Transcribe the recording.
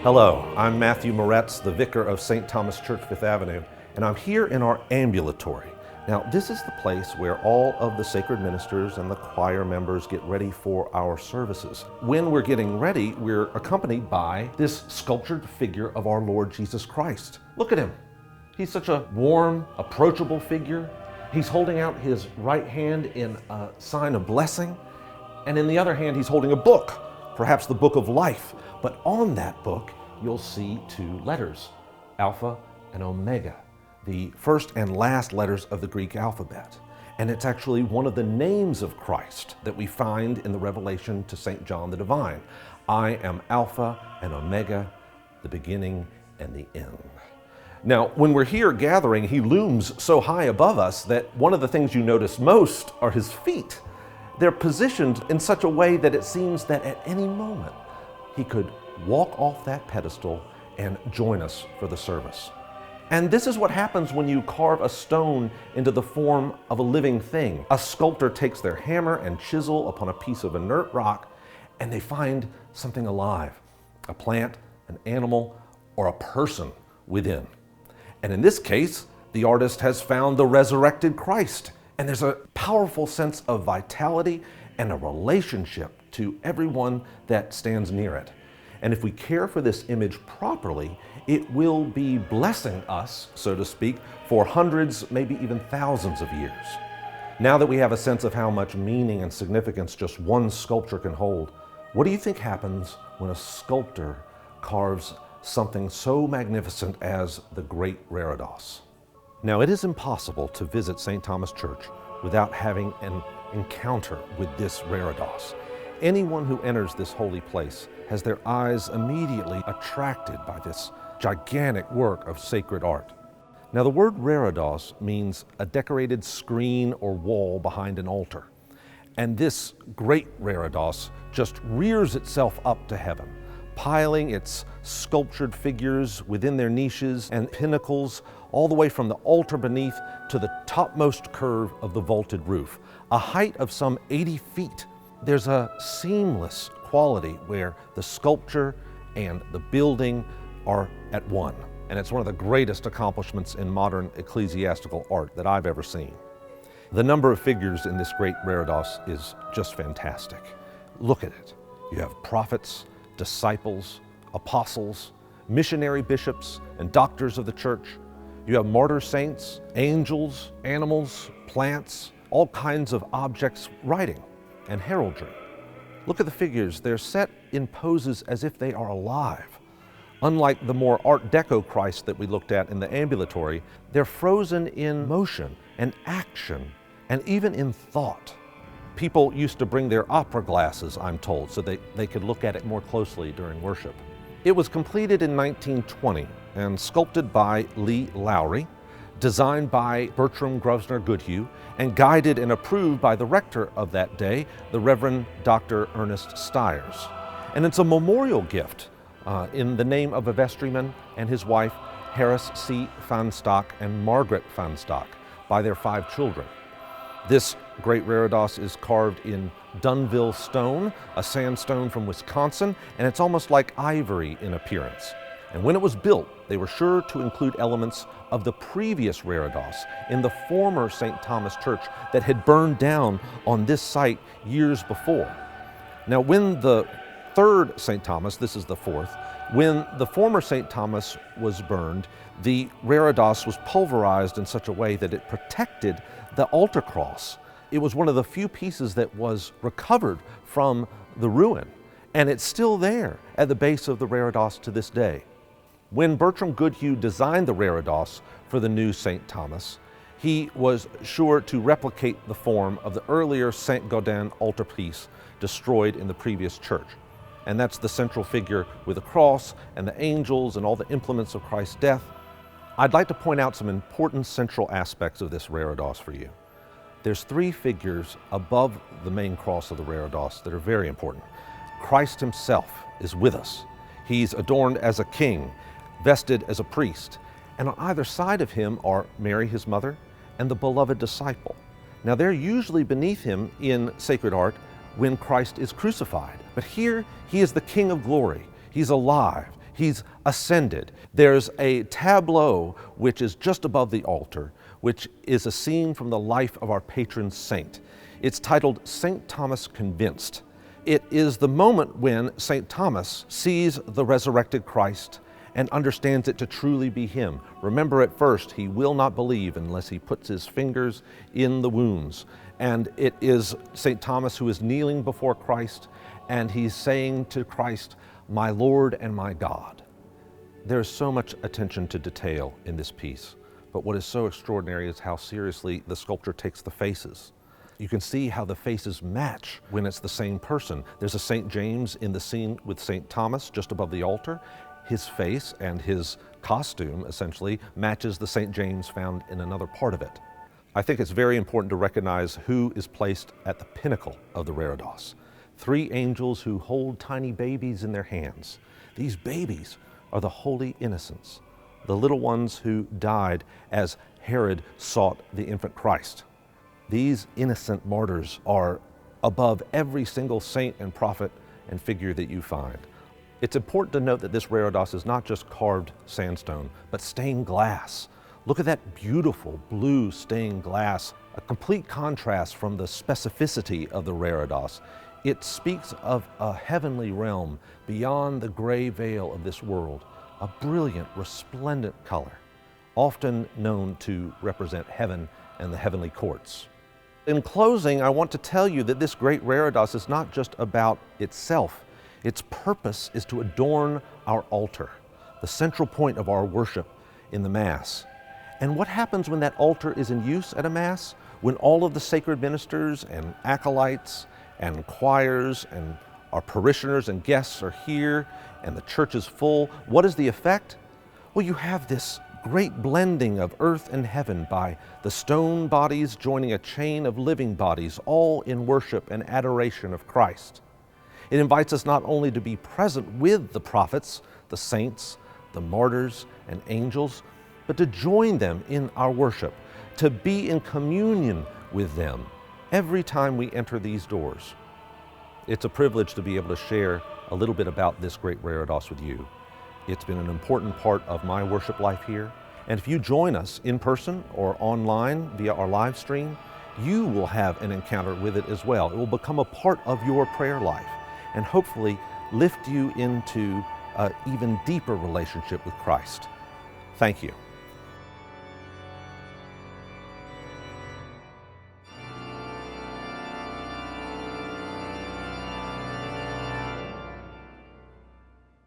Hello, I'm Father Moretz, the vicar of St. Thomas Church, Fifth Avenue, and I'm here in our ambulatory. Now, this is the place where all of the sacred ministers and the choir members get ready for our services. When we're getting ready, we're accompanied by this sculptured figure of our Lord Jesus Christ. Look at him. He's such a warm, approachable figure. He's holding out his right hand in a sign of blessing, and in the other hand, he's holding a book, perhaps the book of life. But on that book, you'll see two letters, Alpha and Omega, the first and last letters of the Greek alphabet. And it's actually one of the names of Christ that we find in the revelation to St. John the Divine. I am Alpha and Omega, the beginning and the end. Now, when we're here gathering, he looms so high above us that one of the things you notice most are his feet. They're positioned in such a way that it seems that at any moment he could walk off that pedestal and join us for the service. And this is what happens when you carve a stone into the form of a living thing. A sculptor takes their hammer and chisel upon a piece of inert rock, and they find something alive, a plant, an animal, or a person within. And in this case, the artist has found the resurrected Christ. And there's a powerful sense of vitality and a relationship to everyone that stands near it. And if we care for this image properly, it will be blessing us, so to speak, for hundreds, maybe even thousands of years. Now that we have a sense of how much meaning and significance just one sculpture can hold, what do you think happens when a sculptor carves something so magnificent as the Great Reredos? Now, it is impossible to visit St. Thomas Church without having an encounter with this Reredos. Anyone who enters this holy place has their eyes immediately attracted by this gigantic work of sacred art. Now, the word Reredos means a decorated screen or wall behind an altar. And this Great Reredos just rears itself up to heaven, piling its sculptured figures within their niches and pinnacles all the way from the altar beneath to the topmost curve of the vaulted roof, a height of some 80 feet. There's a seamless quality where the sculpture and the building are at one. And it's one of the greatest accomplishments in modern ecclesiastical art that I've ever seen. The number of figures in this Great Reredos is just fantastic. Look at it. You have prophets, disciples, apostles, missionary bishops, and doctors of the church. You have martyr saints, angels, animals, plants, all kinds of objects writing and heraldry. Look at the figures. They're set in poses as if they are alive. Unlike the more Art Deco Christ that we looked at in the ambulatory, they're frozen in motion and action and even in thought. People used to bring their opera glasses, I'm told, so they could look at it more closely during worship. It was completed in 1920 and sculpted by Lee Lowry, designed by Bertram Grosvenor Goodhue, and guided and approved by the rector of that day, the Reverend Dr. Ernest Stiers. And it's a memorial gift in the name of a vestryman and his wife, Harris C. Fanstock and Margaret Fanstock, by their 5 children. This Great Reredos is carved in Dunville stone, a sandstone from Wisconsin, and it's almost like ivory in appearance. And when it was built, they were sure to include elements of the previous Reredos in the former St. Thomas Church that had burned down on this site years before. Now, when the third St. Thomas, this is the fourth, when the former St. Thomas was burned, the Reredos was pulverized in such a way that it protected the altar cross. It was one of the few pieces that was recovered from the ruin, and it's still there at the base of the Reredos to this day. When Bertram Goodhue designed the Reredos for the new St. Thomas, he was sure to replicate the form of the earlier St. Gaudin altarpiece destroyed in the previous church. And that's the central figure with the cross and the angels and all the implements of Christ's death. I'd like to point out some important central aspects of this Reredos for you. There's 3 figures above the main cross of the Reredos that are very important. Christ himself is with us. He's adorned as a king, vested as a priest. And on either side of him are Mary, his mother, and the beloved disciple. Now, they're usually beneath him in sacred art when Christ is crucified. But here, he is the King of glory. He's alive. He's ascended. There's a tableau which is just above the altar, which is a scene from the life of our patron saint. It's titled St. Thomas Convinced. It is the moment when St. Thomas sees the resurrected Christ and understands it to truly be him. Remember, at first, he will not believe unless he puts his fingers in the wounds. And it is St. Thomas who is kneeling before Christ, and he's saying to Christ, "My Lord and my God." There's so much attention to detail in this piece, but what is so extraordinary is how seriously the sculptor takes the faces. You can see how the faces match when it's the same person. There's a St. James in the scene with St. Thomas just above the altar. His face and his costume essentially matches the St. James found in another part of it. I think it's very important to recognize who is placed at the pinnacle of the Reredos. 3 angels who hold tiny babies in their hands. These babies are the holy innocents, the little ones who died as Herod sought the infant Christ. These innocent martyrs are above every single saint and prophet and figure that you find. It's important to note that this Reredos is not just carved sandstone, but stained glass. Look at that beautiful blue stained glass, a complete contrast from the specificity of the Reredos. It speaks of a heavenly realm beyond the gray veil of this world, a brilliant, resplendent color, often known to represent heaven and the heavenly courts. In closing, I want to tell you that this Great Reredos is not just about itself. Its purpose is to adorn our altar, the central point of our worship in the Mass. And what happens when that altar is in use at a Mass? When all of the sacred ministers and acolytes and choirs and our parishioners and guests are here and the church is full, what is the effect? Well, you have this great blending of earth and heaven by the stone bodies joining a chain of living bodies, all in worship and adoration of Christ. It invites us not only to be present with the prophets, the saints, the martyrs, and angels, but to join them in our worship, to be in communion with them every time we enter these doors. It's a privilege to be able to share a little bit about this Great Reredos with you. It's been an important part of my worship life here, and if you join us in person or online via our live stream, you will have an encounter with it as well. It will become a part of your prayer life and hopefully lift you into an even deeper relationship with Christ. Thank you.